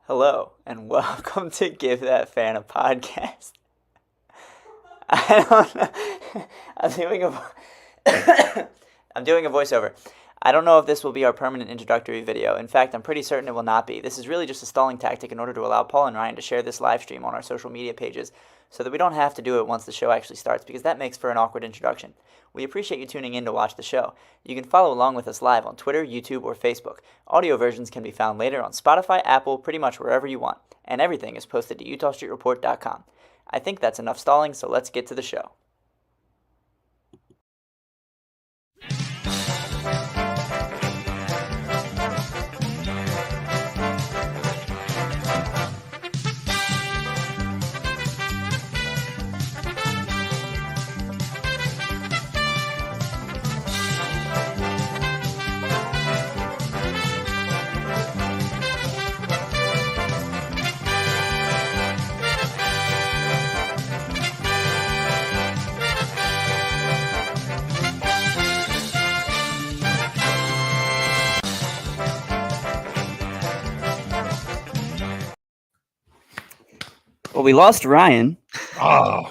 Hello, and welcome to Give That Fan a Podcast. I don't know. I'm doing a voiceover. I don't know if this will be our permanent introductory video. In fact, I'm pretty certain it will not be. This is really just a stalling tactic in order to allow Paul and Ryan to share this live stream on our social media pages so that we don't have to do it once the show actually starts, because that makes for an awkward introduction. We appreciate you tuning in to watch the show. You can follow along with us live on Twitter, YouTube, or Facebook. Audio versions can be found later on Spotify, Apple, pretty much wherever you want. And everything is posted to UtahStreetReport.com. I think that's enough stalling, so let's get to the show. Well, we lost Ryan. Oh,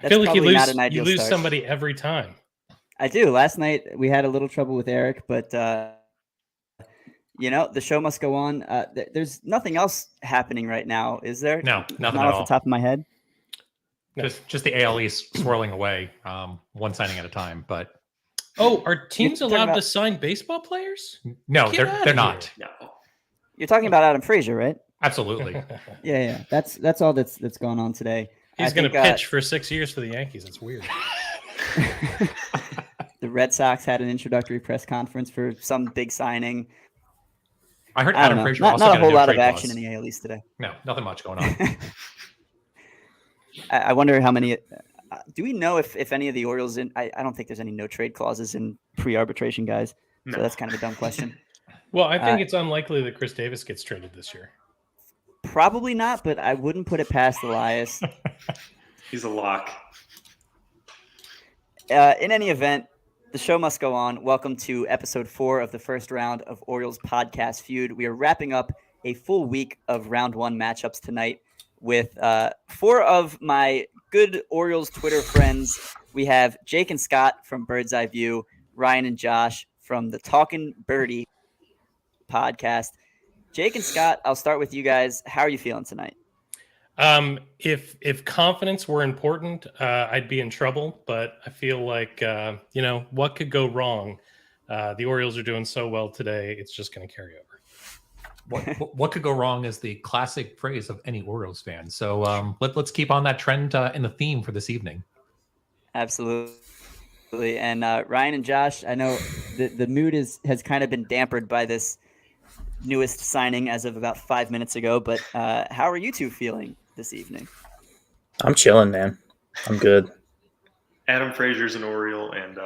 I feel like you lose start. somebody every time. I do. Last night we had a little trouble with Eric, but the show must go on. There's nothing else happening right now, is there? No, nothing Not at off all. the top of my head. Just the AL East swirling away, one signing at a time. But are teams allowed to sign baseball players? No, they're not. No. You're talking about Adam Frazier, right? Absolutely. Yeah. That's all that's gone on today. He's going to pitch for 6 years for the Yankees. It's weird. The Red Sox had an introductory press conference for some big signing. I heard Adam Frazier also not got a whole new lot of trade action clause. in the AL East today. No, nothing much going on. I wonder how many. Do we know if any of the Orioles I don't think there's any no trade clauses in pre-arbitration, guys. No. So that's kind of a dumb question. Well, I think it's unlikely that Chris Davis gets traded this year. Probably not, but I wouldn't put it past Elias. He's a lock. In any event, the show must go on. Welcome to episode 4 of the first round of Orioles podcast Feud. We are wrapping up a full week of round 1 matchups tonight with 4 of my good Orioles Twitter friends. We have Jake and Scott from Bird's Eye View, Ryan and Josh from the Talkin Birdy podcast. Jake and Scott, I'll start with you guys. How are you feeling tonight? If confidence were important, I'd be in trouble. But I feel like what could go wrong? The Orioles are doing so well today; it's just going to carry over. What could go wrong is the classic phrase of any Orioles fan. So let's keep on that trend in the theme for this evening. Absolutely. And Ryan and Josh, I know the mood has kind of been dampened by this newest signing as of about 5 minutes ago, but how are you two feeling this evening? I'm chilling, man. I'm good. Adam Frazier's an Oriole, and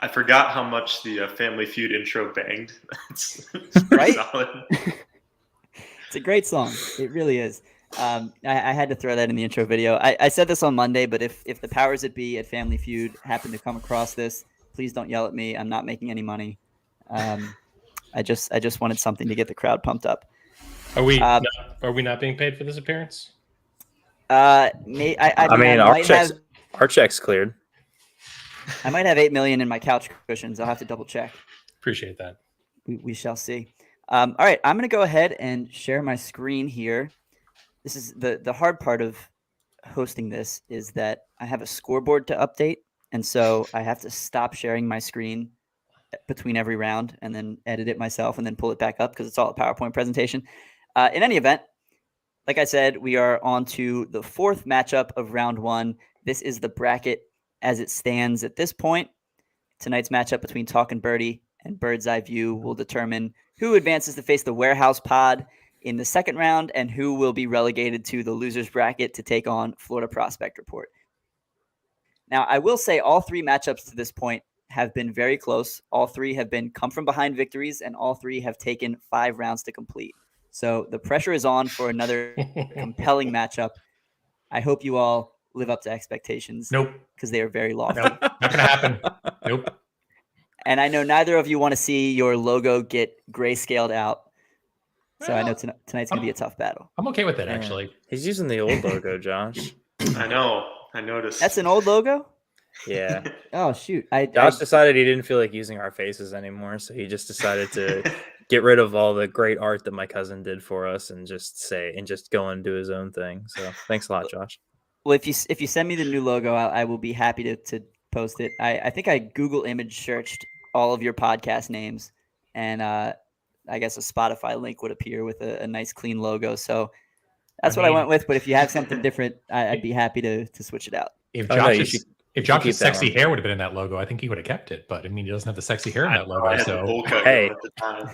I forgot how much the Family Feud intro banged. it's right? solid. It's a great song. It really is. I had to throw that in the intro video. I said this on Monday, but if the powers that be at Family Feud happen to come across this, please don't yell at me. I'm not making any money. I just wanted something to get the crowd pumped up. Are we not being paid for this appearance? Our check's cleared. I might have $8 million in my couch cushions. I'll have to double check. Appreciate that. We shall see. All right, I'm going to go ahead and share my screen here. This is the hard part of hosting this is that I have a scoreboard to update, and so I have to stop sharing my screen between every round and then edit it myself and then pull it back up because it's all a PowerPoint presentation. In any event, like I said, we are on to the 4th matchup of round 1. This is the bracket as it stands at this point. Tonight's matchup between Talkin Birdy and Bird's Eye View will determine who advances to face the Warehouse Pod in the 2nd round and who will be relegated to the losers bracket to take on Florida Prospect Report. Now, I will say all 3 matchups to this point have been very close. All 3 have been come from behind victories, and all 3 have taken 5 rounds to complete. So the pressure is on for another compelling matchup. I hope you all live up to expectations. Nope. Because they are very lofty. Nope. Not going to happen. Nope. And I know neither of you want to see your logo get grayscaled out. So I know tonight's going to be a tough battle. I'm okay with it, Yeah. actually. He's using the old logo, Josh. I know. I noticed. That's an old logo? Yeah. Oh, shoot. Josh decided he didn't feel like using our faces anymore, so he just decided to get rid of all the great art that my cousin did for us and just go and do his own thing. So thanks a lot, Josh. Well, if you send me the new logo, I will be happy to post it. I think I Google image searched all of your podcast names, and I guess a Spotify link would appear with a nice clean logo. So that's what I went with. But if you have something different, I'd be happy to switch it out. If Oh, no, Josh's keep that sexy one. hair would have been in that logo, I think he would have kept it. But I mean, he doesn't have the sexy hair in that I logo. had the So bowl cut Hey, at the time.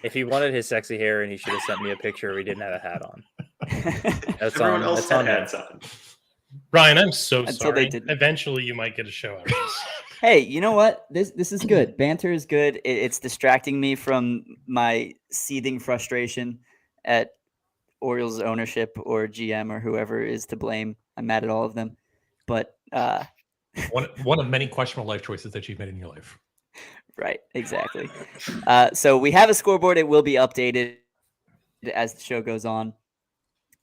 If he wanted his sexy hair, and he should have sent me a picture where he didn't have a hat on. That's Everyone on. else That's on had him. hats on. Ryan, I'm so Until they sorry. didn't. Eventually, you might get a show out of this. Hey, you know what? This is good. Banter is good. It's distracting me from my seething frustration at Orioles ownership or GM or whoever is to blame. I'm mad at all of them. But one of many questionable life choices that you've made in your life. right, exactly. So we have a scoreboard. It will be updated as the show goes on.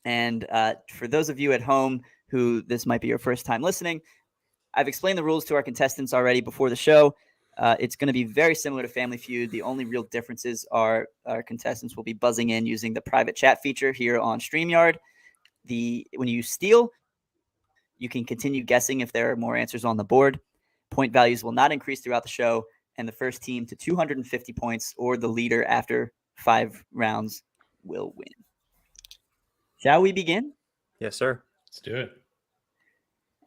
And for those of you at home who this might be your first time listening, I've explained the rules to our contestants already before the show. It's going to be very similar to Family Feud. The only real differences are our contestants will be buzzing in using the private chat feature here on StreamYard. When you steal, you can continue guessing if there are more answers on the board. Point values will not increase throughout the show, and the first team to 250 points or the leader after 5 rounds will win. Shall we begin? Yes, sir. Let's do it.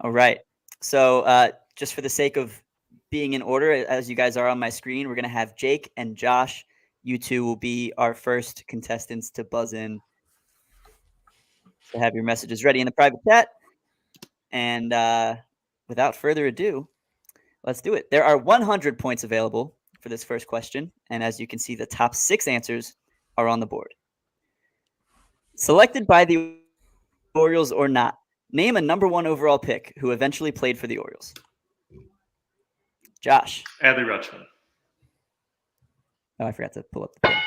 All right. So just for the sake of being in order, as you guys are on my screen, we're going to have Jake and Josh. You two will be our first contestants to buzz in. So have your messages ready in the private chat. And without further ado, let's do it. There are 100 points available for this first question. And as you can see, the top 6 answers are on the board. Selected by the Orioles or not, name a number 1 overall pick who eventually played for the Orioles. Josh. Adley Rutschman. Oh, I forgot to pull up the pen.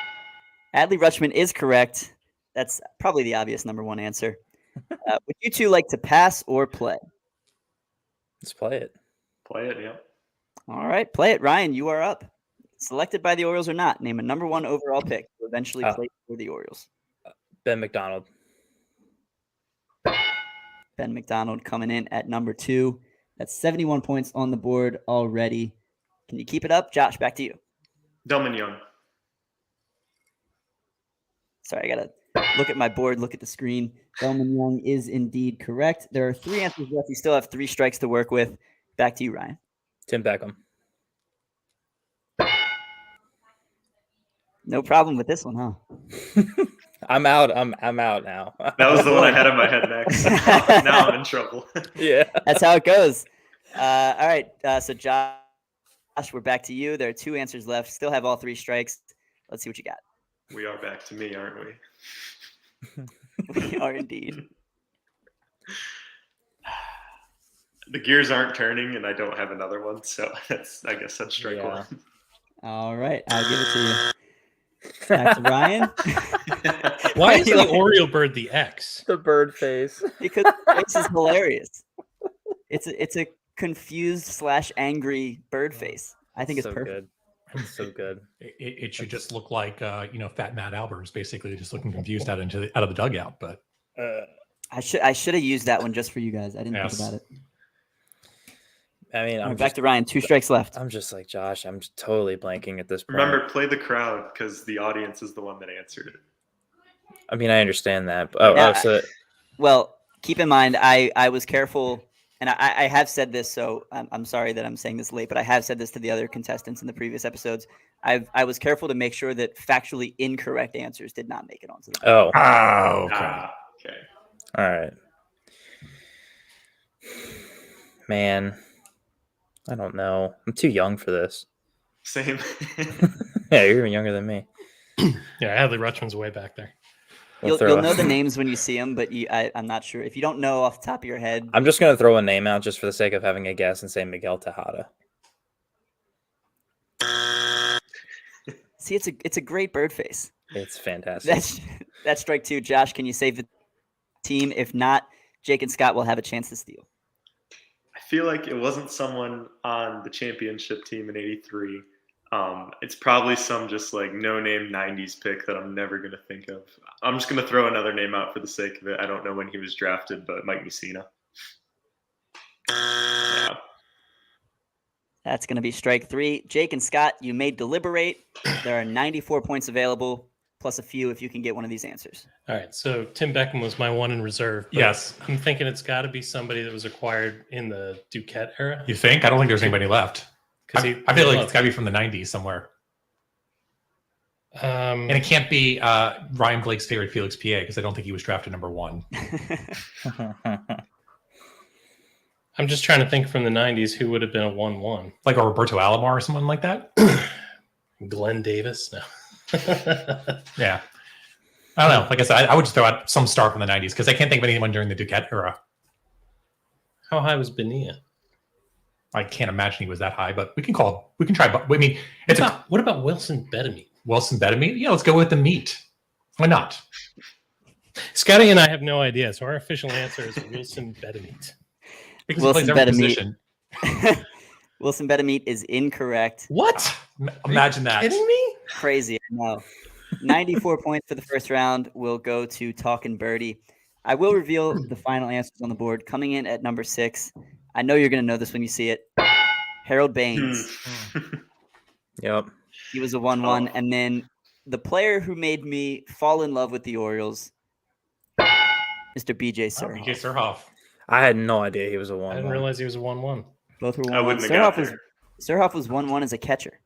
Adley Rutschman is correct. That's probably the obvious number 1 answer. Would you two like to pass or play? Let's play it. Play it, yeah. All right, play it. Ryan, you are up. Selected by the Orioles or not, name a number 1 overall pick who eventually played for the Orioles. Ben McDonald. Ben McDonald coming in at number 2. That's 71 points on the board already. Can you keep it up? Josh, back to you. Delman Young. Sorry, I got to look at my board, look at the screen. Delman Young is indeed correct. There are 3 answers left. You still have 3 strikes to work with. Back to you, Ryan. Tim Beckham. No problem with this one, huh? I'm out. I'm out now. That was the one I had in my head next. Now I'm in trouble. Yeah. That's how it goes. All right. So, Josh, we're back to you. There are 2 answers left. Still have all 3 strikes. Let's see what you got. We are back to me, aren't we? We are indeed. The gears aren't turning, and I don't have another one, so I guess that's strike Yeah. 1. All right. I'll give it to you. Back to Ryan. Why is the Oriole bird the X? The bird face. Because this is hilarious. It's a confused / angry bird face. I think it's so perfect. good. It's so good. It should just look like Fat Matt Albers, basically just looking confused out of the dugout. But I should have used that one just for you guys. I didn't think about it. I mean, I'm back to Ryan. 2 strikes left. I'm just like Josh. I'm just totally blanking at this point. Remember, play the crowd because the audience is the one that answered it. I mean, I understand that. So well, keep in mind, I was careful, and I have said this, so I'm sorry that I'm saying this late, but I have said this to the other contestants in the previous episodes. I was careful to make sure that factually incorrect answers did not make it onto the board. Okay. Okay. All right. Man, I don't know. I'm too young for this. Same. Yeah, you're even younger than me. Yeah, Adley Rutschman's way back there. You'll know the names when you see them, but I'm not sure. If you don't know off the top of your head. I'm just going to throw a name out just for the sake of having a guess and say Miguel Tejada. See, it's a great bird face. It's fantastic. That's strike 2. Josh, can you save the team? If not, Jake and Scott will have a chance to steal. I feel like it wasn't someone on the championship team in '83. It's probably some just like no-name '90s pick that I'm never gonna think of. I'm just gonna throw another name out for the sake of it. I don't know when he was drafted, but Mike Mussina. Yeah. That's going to be strike 3. Jake and Scott, you may deliberate. There are 94 points available, plus a few if you can get one of these answers. All right, so Tim Beckham was my one in reserve. But Yes. I'm thinking it's got to be somebody that was acquired in the Duquette era. You think? I don't think there's anybody left. Because I feel like it's got to be from the 90s somewhere. And it can't be Ryan Blake's favorite Felix PA because I don't think he was drafted number 1. I'm just trying to think from the 90s who would have been a 1-1. Like a Roberto Alomar or someone like that. Glenn Davis? No. Yeah. I don't know. Like I said, I would just throw out some star from the 90s because I can't think of anyone during the Duquette era. How high was Bonilla? I can't imagine he was that high, but we can try. I mean, What about Wilson Betamete? Wilson Betamete. Yeah, let's go with the meat. Why not? Scotty and I have no idea, so our official answer is Wilson Betamete. Because Wilson he plays every Betamete. position. Wilson Betamete is incorrect. What? Imagine that. Kidding me? Crazy, I know. 94 points for the first round will go to Talkin Birdy. I will reveal the final answers on the board. Coming in at number 6, I know you're going to know this when you see it. Harold Baines. Yep. He was a 1-1. Oh. And then the player who made me fall in love with the Orioles, Mr. BJ Surhoff. BJ Surhoff. I had no idea he was a 1. I didn't realize he was a 1-1. Both were 1-1. I wouldn't have got there. Surhoff was 1-1 as a catcher.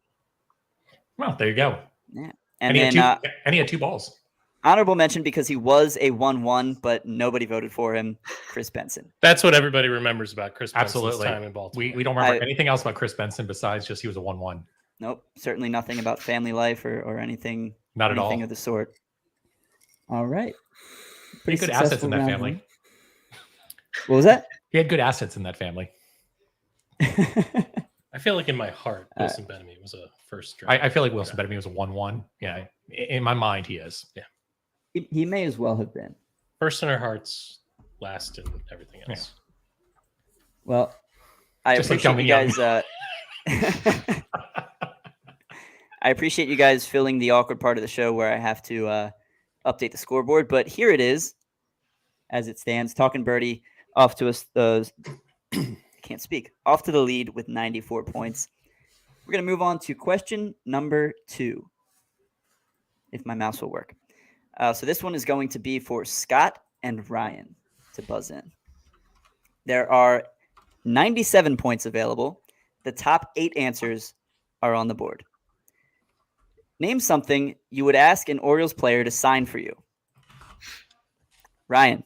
Well, there you go. Yeah. And And he then had 2 balls. honorable mention because he was a 1-1, but nobody voted for him, Chris Benson. That's what everybody remembers about Chris Benson's Absolutely. time in Baltimore. We don't remember anything else about Chris Benson besides just he was a 1-1. Nope, certainly nothing about family life or anything. Not at all. Anything of the sort. All right. He had good assets in that family. one. What was that? He had good assets in that family. I feel like in my heart, Wilson Betamete was a first draft. I feel like Wilson Betamete was a 1-1. Yeah, in my mind, he is. Yeah. He may as well have been. First in our hearts, last in everything else. Well, I Just like appreciate you Dummy guys. I appreciate you guys filling the awkward part of the show where I have to update the scoreboard, but here it is, as it stands. Talkin Birdy off to us. Can't speak. Off to the lead with 94 points. We're going to move on to question number 2, if my mouse will work. So this one is going to be for Scott and Ryan to buzz in. There are 97 points available. The top 8 answers are on the board. Name something you would ask an Orioles player to sign for you. Ryan.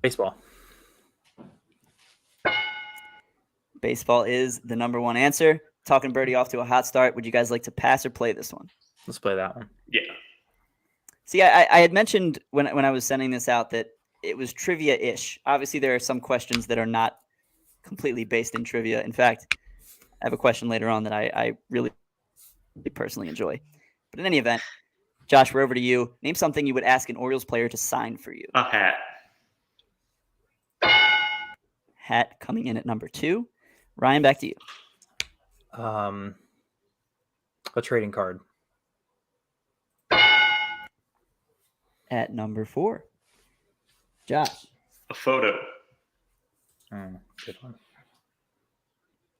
Baseball. Baseball is the number 1 answer. Talkin Birdy off to a hot start. Would you guys like to pass or play this one? Let's play that one. Yeah. See, I had mentioned when I was sending this out that it was trivia-ish. Obviously, there are some questions that are not completely based in trivia. In fact, I have a question later on that I really personally enjoy. But in any event, Josh, we're over to you. Name something you would ask an Orioles player to sign for you. A hat. Hat coming in at number 2. Ryan, back to you. A trading card. At number 4. Josh. A photo. Good one.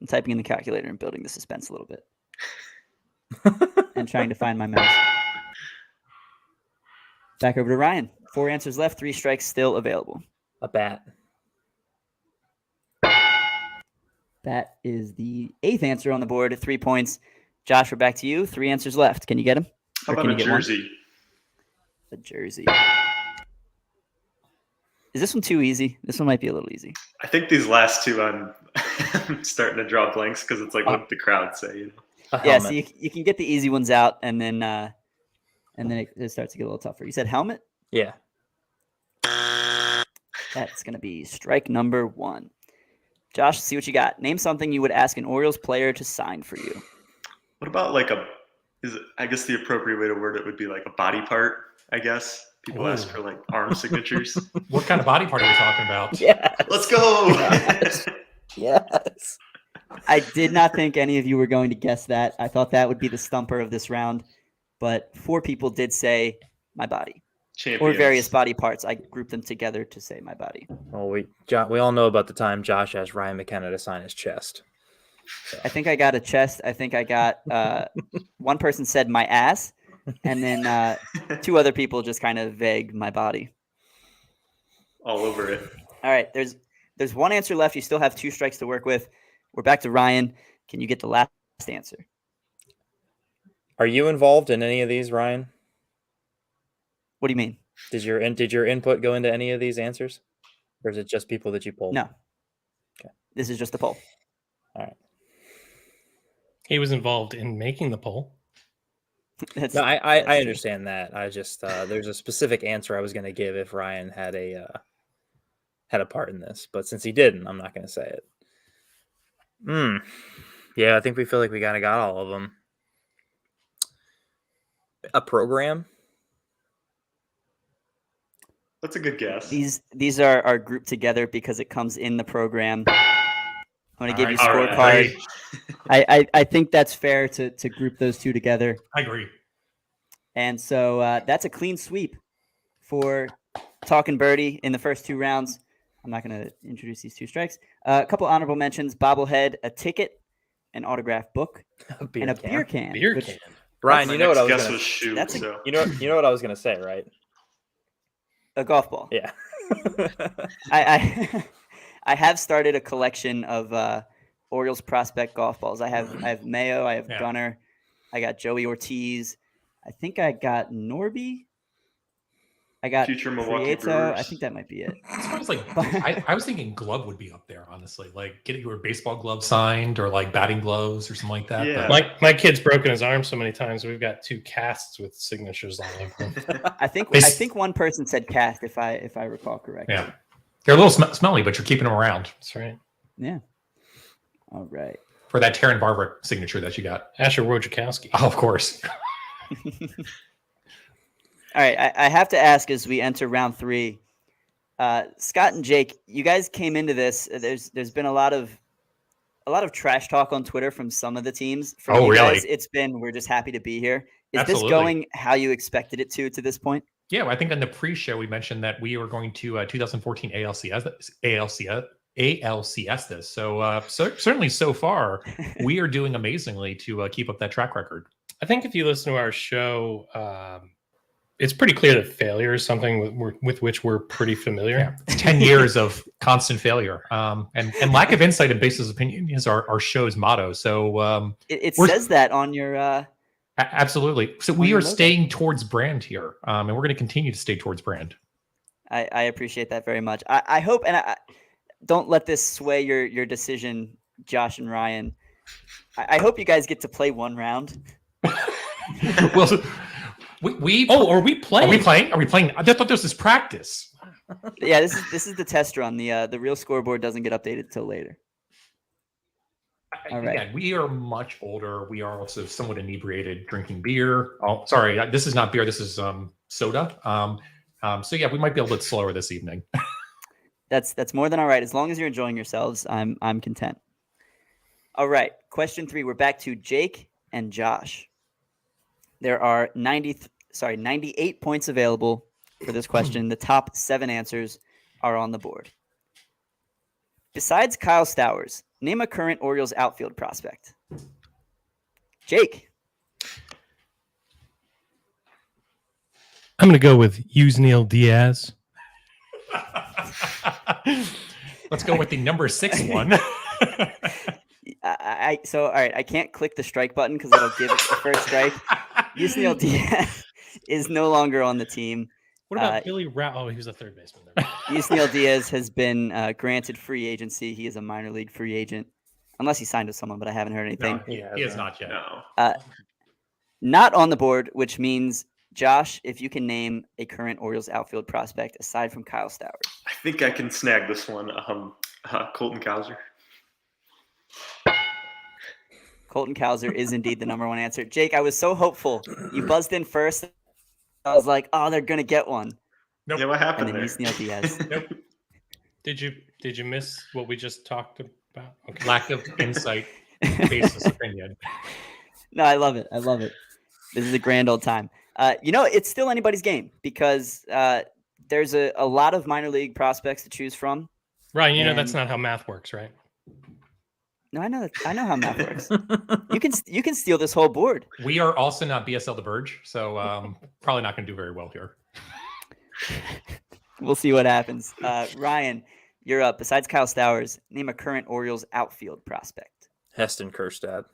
I'm typing in the calculator and building the suspense a little bit. And trying to find my mouse. Back over to Ryan. 4 answers left, 3 strikes still available. A bat. That is the 8th answer on the board at 3 points. Josh, we're back to you. 3 answers left. Can you get them? How about a jersey? A jersey. Is this one too easy? This one might be a little easy. I think these last 2 I'm starting to draw blanks because it's like what the crowd say, you know. A Yeah, helmet. so you can get the easy ones out, and then it starts to get a little tougher. You said helmet? Yeah. That's going to be strike number 1. Josh, see what you got. Name something you would ask an Orioles player to sign for you. What about like a I guess the appropriate way to word it would be like a body part, I guess. People ask Ooh. for like arm signatures. What kind of body part are we talking about? Yes. Let's go. Yes. Yes. I did not think any of you were going to guess that. I thought that would be the stumper of this round, but 4 people did say my body Champions. or various body parts. I grouped them together to say my body. Well, we all know about the time Josh asked Ryan McKenna to sign his chest. I think I got a chest. I think I got one person said my ass, and then 2 other people just kind of vague my body. All over it. All right, there's one answer left. You still have 2 strikes to work with. We're back to Ryan. Can you get the last answer? Are you involved in any of these, Ryan? What do you mean? Did your input go into any of these answers, or is it just people that you polled? No. Okay. This is just a poll. All right. He was involved in making the poll. That's, No, that's I true. understand that. I just there's a specific answer I was going to give if Ryan had a part in this, but since he didn't, I'm not going to say it. Yeah, I think we feel like we kind of got all of them. A program. That's a good guess. These are grouped together because it comes in the program. I'm going to give you All right. scorecard. I think that's fair to group those 2 together. I agree. And so that's a clean sweep for Talkin Birdy in the first 2 rounds. I'm not going to introduce these 2 strikes. A couple honorable mentions: bobblehead, a ticket, an autographed book, and a beer can. Beer can. Ryan, My you know what I next was guess going was to shoe. that's a- So. you know what I was going to say, right? A golf ball. Yeah. I have started a collection of Orioles prospect golf balls. I have Mayo, I have Yeah. Gunner, I got Joey Ortiz. I think I got Norby. I got Future Milwaukee Prieto. Brewers. I think that might be it. As far as like, I was thinking glove would be up there, honestly. Like getting your baseball glove signed or like batting gloves or something like that. Yeah. But My kid's broken his arm so many times. We've got 2 casts with signatures all over them. I think This- one person said cast if I recall correctly. yeah, they're a little smelly, but you're keeping them around That's right. Yeah. All right. for that Taryn Barber signature that you got. Asher Wojciechowski. Oh, of course. All right, I have to ask as we enter round 3, Scott and Jake, you guys came into this. There's been a lot of trash talk on Twitter from some of the teams. From Oh, you really? guys, it's been we're just happy to be here. Is Absolutely. this going how you expected it to this point? Yeah, well, I think in the pre-show we mentioned that we were going to 2014 ALCS this. So certainly so far we are doing amazingly to keep up that track record. I think if you listen to our show, it's pretty clear that failure is something with which we're pretty familiar. Yeah, it's 10 years of constant failure, and lack of insight and basis of opinion is our show's motto. So It We're- says that on your. absolutely. So we your are logo. staying towards brand here, and we're going to continue to stay towards brand. I appreciate that very much. I hope, and I don't let this sway your decision, Josh and Ryan. I hope you guys get to play 1 round. Well, we Are we playing? Are we playing? Are we playing? I thought this was practice. Yeah, this is the test run. The real scoreboard doesn't get updated till later. All right. Again, we are much older. We are also somewhat inebriated, drinking beer. Oh, sorry, this is not beer. This is soda. So yeah, we might be a little slower this evening. That's more than all right. As long as you're enjoying yourselves, I'm content. All right. Question 3. We're back to Jake and Josh. There are 98 points available for this question. The top 7 answers are on the board. Besides Kyle Stowers, name a current Orioles outfield prospect. Jake. I'm going to go with Yusniel Diaz. Let's go with the number 6 one. So all right, I can't click the strike button because it'll give it the first strike. Yusniel Diaz is no longer on the team. What about Billy Rao? Oh, he was a third baseman. Yusniel Diaz has been granted free agency. He is a minor league free agent, unless he signed with someone, but I haven't heard anything. No, he is not yet. No. Not on the board, which means, Josh, if you can name a current Orioles outfield prospect aside from Kyle Stowers. I think I can snag this one. Colton Cowser. Colton Cowser is indeed the number one answer. Jake, I was so hopeful. You buzzed in first. I was like, oh, they're gonna get one. Nope. Yeah, what And happened then there? Yusniel Diaz. Nope. Did you miss what we just talked about? Okay. Lack of insight, baseless opinion. No, I love it. I love it. This is a grand old time. It's still anybody's game because there's a lot of minor league prospects to choose from. Ryan, that's And- not how math works, right? No, I know that. I know how math works. You can steal this whole board. We are also not BSL The Verge, so probably not going to do very well here. We'll see what happens. Ryan, you're up. Besides Kyle Stowers, name a current Orioles outfield prospect. Heston Kjerstad.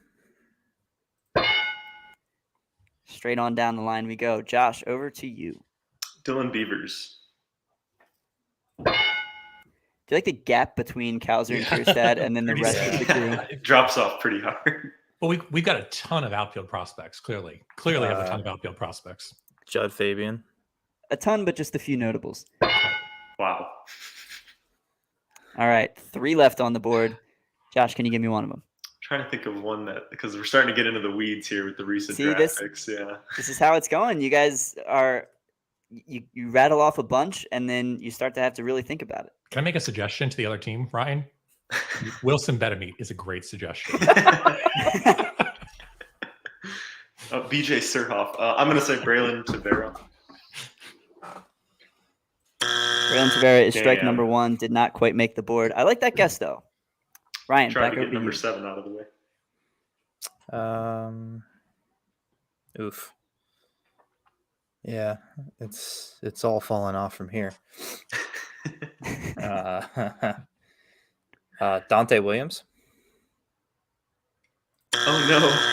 Straight on down the line we go. Josh, over to you. Dylan Beavers. Do you like the gap between Cowser and Kjerstad and then the Pretty rest sad. of the crew? It drops off pretty hard. But we've got a ton of outfield prospects, clearly. Clearly have a ton of outfield prospects. Judd Fabian. A ton, but just a few notables. Wow. All right, 3 left on the board. Josh, can you give me one of them? Trying to think of one that, because we're starting to get into the weeds here with the recent See, draft this- picks. Yeah. This is how it's going. You guys are you rattle off a bunch and then you start to have to really think about it. Can I make a suggestion to the other team, Ryan? Wilson Betamete is a great suggestion. BJ Surhoff. I'm going to say Braylon Tavera. Braylon Tavera is strike Damn. number 1. Did not quite make the board. I like that guess though. Ryan, Trying back to over get to number you. 7 out of the way. Oof. Yeah, it's all falling off from here. Dante Williams. Oh, no.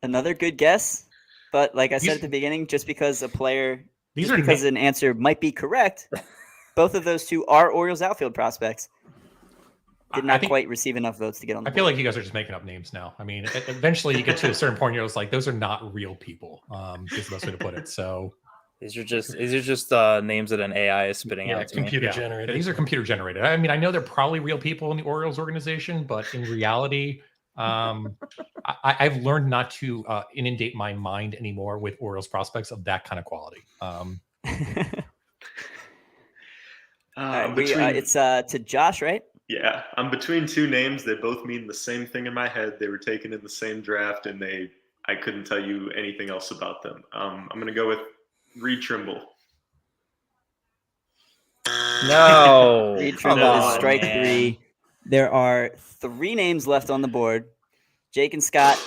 Another good guess, but like I said These- at the beginning, just because a player, These just are because an answer might be correct, both of those two are Orioles outfield prospects. Did I not think- quite receive enough votes to get on the I feel board. like you guys are just making up names now. I mean, eventually you get to a certain point, you're just like, those are not real people. Is the best way to put it. So These are just names that an AI is spitting Yeah, out to me. computer yeah, generated. these are computer generated. I mean, I know they're probably real people in the Orioles organization, but in reality, I've learned not to inundate my mind anymore with Orioles prospects of that kind of quality. All right, Between, it's to Josh, right? yeah, I'm between two names. They both mean the same thing in my head. They were taken in the same draft, and I couldn't tell you anything else about them. I'm going to go with Reed Trimble. No, Reed come Trimble is on, strike man. 3. There are 3 names left on the board. Jake and Scott,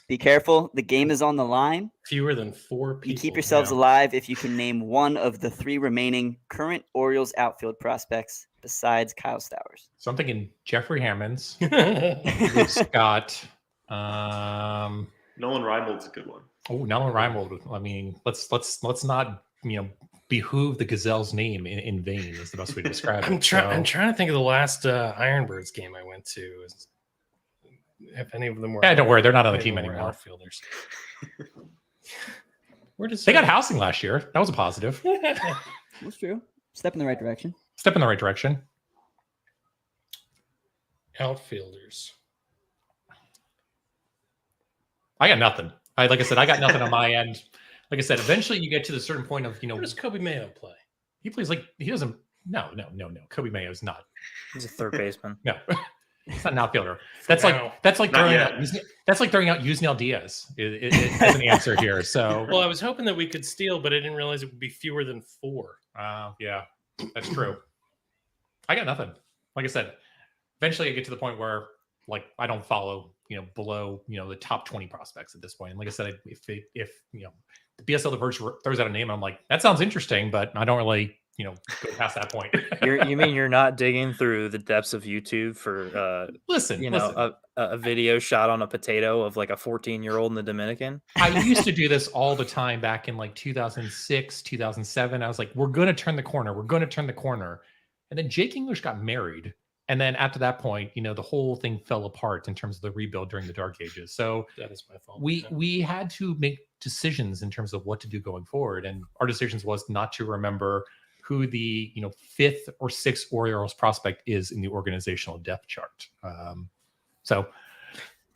be careful. The game is on the line. Fewer than 4 people. You keep yourselves Yeah. alive if you can name one of the 3 remaining current Orioles outfield prospects besides Kyle Stowers. So I'm thinking Jeffrey Hammonds, Yeah. Luke Scott. Nolan Reimold's a good one. Oh, Nolan Reimold. I mean, let's not behoove the Gazelle's name in vain is the best way to describe it. I'm trying to think of the last Ironbirds game I went to. If any of them were, Yeah, don't worry, they're not on the any team of them were anymore. Outfielders. Where does They got housing last year. That was a positive. That's true. Step in the right direction. Step in the right direction. outfielders? I got nothing. Like I said, I got nothing on my end. Like I said, eventually you get to the certain point of, Where does Kobe Mayo play? he plays like he doesn't. No. Kobe Mayo's not. He's a third baseman. No, he's not an outfielder. That's Now. like Not throwing yet. out. That's like throwing out Yusniel Diaz as an answer here. So Well, I was hoping that we could steal, but I didn't realize it would be fewer than 4. yeah, that's true. I got nothing. Like I said, eventually I get to the point where like I don't follow below the top 20 prospects at this point. And like I said, if the BSL The Verge throws out a name, I'm like, that sounds interesting, but I don't really go past that point. You mean you're not digging through the depths of YouTube for listen. a video shot on a potato of like a 14-year-old in the Dominican? I used to do this all the time back in like 2006, 2007. I was like, we're going to turn the corner. We're going to turn the corner. And then Jake English got married. And then after that point, the whole thing fell apart in terms of the rebuild during the dark ages. So That is my fault. we had to make decisions in terms of what to do going forward. And our decisions was not to remember who the 5th or 6th Orioles prospect is in the organizational depth chart. So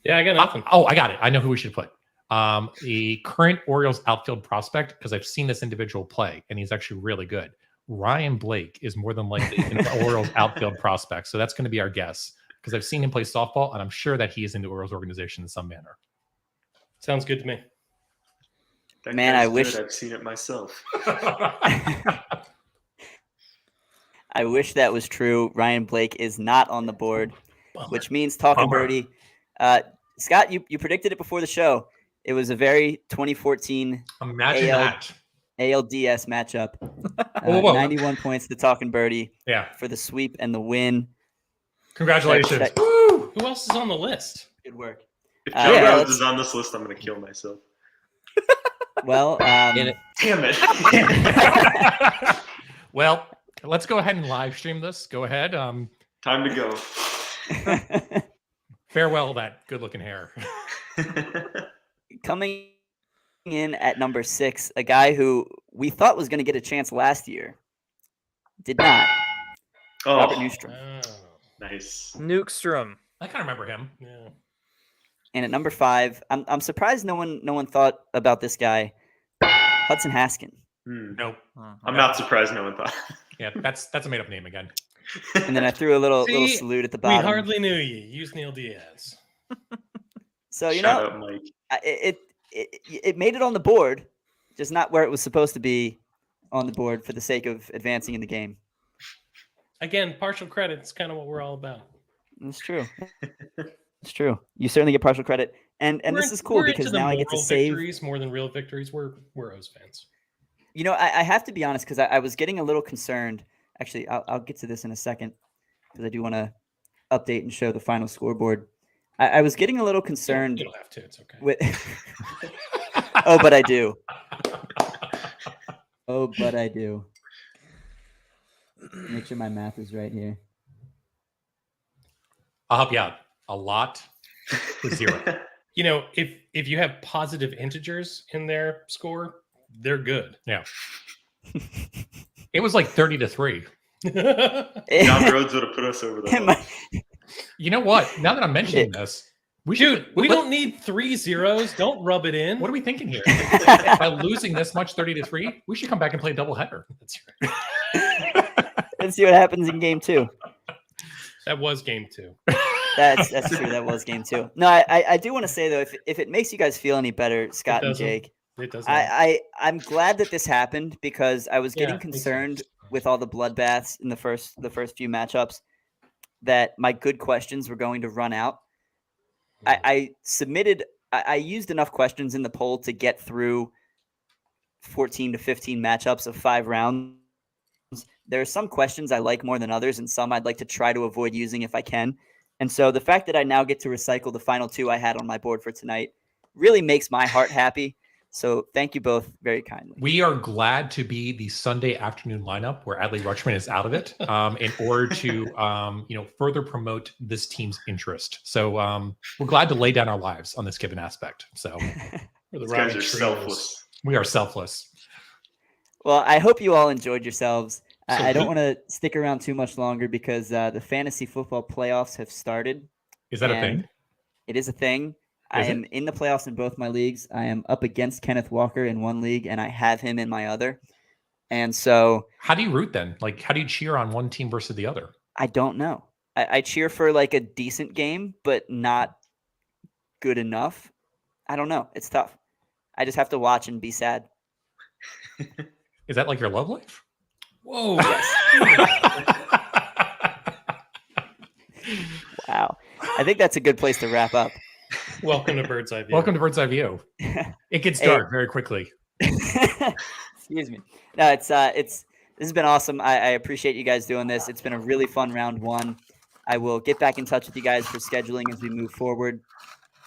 Yeah, I got nothing. I got it. I know who we should put. The current Orioles outfield prospect, because I've seen this individual play, and he's actually really good. Ryan Blake is more than likely an Orioles outfield prospect. So that's going to be our guess, because I've seen him play softball, and I'm sure that he is in the Orioles organization in some manner. Sounds good to me. That Man, guy's I wish- good. I've seen it myself. I wish that was true. Ryan Blake is not on the board, which means Talkin Bummer. Birdie. Scott, you predicted it before the show. It was a very 2014 Imagine AL that. ALDS matchup. Whoa. 91 points to Talkin Birdie Yeah. for the sweep and the win. Congratulations. That- Woo! Who else is on the list? Good work. If Joe yeah, Rhodes let's- is on this list, I'm going to kill myself. Well, In it. Damn it. Well, let's go ahead and live stream this. Go ahead. Time to go. Farewell that good looking hair. coming in at number 6, a guy who we thought was going to get a chance last year, did not. Robert Oh, Newstrom. nice. Nukestrom. I kind of remember him. Yeah. And at number 5, I'm surprised no one thought about this guy, Hudson Haskin. Nope. I'm not surprised no one thought. Yeah, that's a made up name again. And then I threw a little See, salute at the We bottom. hardly knew you. Use Neil Diaz. So you Shout know, out, Mike. it made it on the board, just not where it was supposed to be on the board for the sake of advancing in the game. Again, partial credit is kind of what we're all about. That's true. It's true. You certainly get partial credit, and this is cool we're because into the now I get to moral save. victories more than real victories. We're O's fans. You know, I have to be honest because I was getting a little concerned. Actually, I'll get to this in a second because I do want to update and show the final scoreboard. I was getting a little concerned You don't have to. It's okay. with. Oh, but I do. Oh, but I do. Make sure my math is right here. I'll help you out. A lot to 0. You know, if you have positive integers in their score, they're good. Yeah. It was like 30-3. John Rhodes would have put us over the Am I- hump. You know what? Now that I'm mentioning this, we Dude, should. we don't need 3 zeros. Don't rub it in. What are we thinking here? By losing this much, 30-3, we should come back and play a doubleheader. That's right. Let's see what happens in game 2. That was game 2. That's true. That was game 2. No, I do want to say though, if it makes you guys feel any better, Scott and doesn't. Jake, It doesn't. I'm glad that this happened because I was Yeah, getting me too. concerned with all the bloodbaths in the first few matchups that my good questions were going to run out. I used enough questions in the poll to get through 14 to 15 matchups of 5 rounds. There are some questions I like more than others, and some I'd like to try to avoid using if I can. And so the fact that I now get to recycle the final 2 I had on my board for tonight really makes my heart happy. So thank you both very kindly. We are glad to be the Sunday afternoon lineup where Adley Rutschman is out of it in order to further promote this team's interest. So we're glad to lay down our lives on this given aspect. So We're the These Robbie guys are Trios. selfless. we are selfless. Well, I hope you all enjoyed yourselves. I don't So- want to stick around too much longer because the fantasy football playoffs have started. Is that a And thing? It is a thing. I Is it? am in the playoffs in both my leagues. I am up against Kenneth Walker in one league, and I have him in my other. And so How do you root then? Like, how do you cheer on one team versus the other? I don't know. I cheer for like a decent game, but not good enough. I don't know. It's tough. I just have to watch and be sad. Is that like your love life? Whoa. Wow. I think that's a good place to wrap up. Welcome to Bird's Eye View. Welcome to Bird's Eye View. It gets Hey. dark very quickly. Excuse me. No, this has been awesome. I appreciate you guys doing this. It's been a really fun round 1. I will get back in touch with you guys for scheduling as we move forward.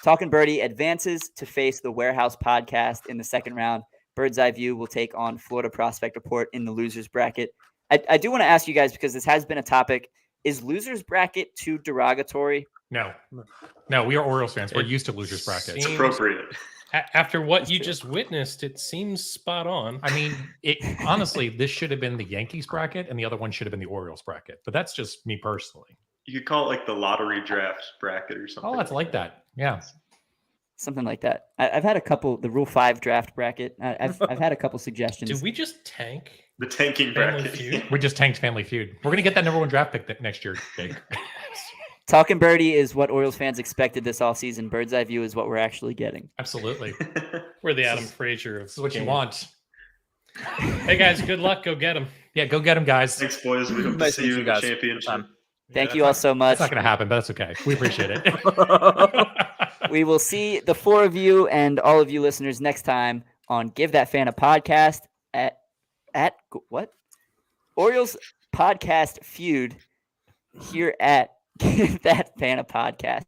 Talkin Birdie advances to face the Warehouse Podcast in the second round. Bird's Eye View will take on Florida Prospect Report in the losers bracket. I do want to ask you guys, because this has been a topic, is losers bracket too derogatory? No, we are Orioles fans. We're It used to losers brackets. It's seems- appropriate. After what That's you true. just witnessed, it seems spot on. I mean, honestly, this should have been the Yankees bracket, and the other one should have been the Orioles bracket. But that's just me personally. You could call it like the lottery draft bracket or something. Oh, that's like that. Yeah. Something like that. I've had a couple. The Rule 5 draft bracket. I've had a couple suggestions. Did we just tank The tanking Family bracket. Feud? We just tanked Family Feud. We're gonna get that number 1 draft pick next year, Jake. Talkin Birdy is what Orioles fans expected this offseason. Bird's eye view is what we're actually getting. Absolutely. We're the This Adam is- Frazier of This is what you games. want. Hey guys, good luck. Go get him. Yeah, go get him, guys. Thanks, boys. We hope to Nice see to you meet in you the guys. championship. Thank you all so much. It's not gonna happen, but that's okay. We appreciate it. We will see the 4 of you and all of you listeners next time on Give That Fan a Podcast at what? Orioles Podcast Feud here at Give That Fan a Podcast.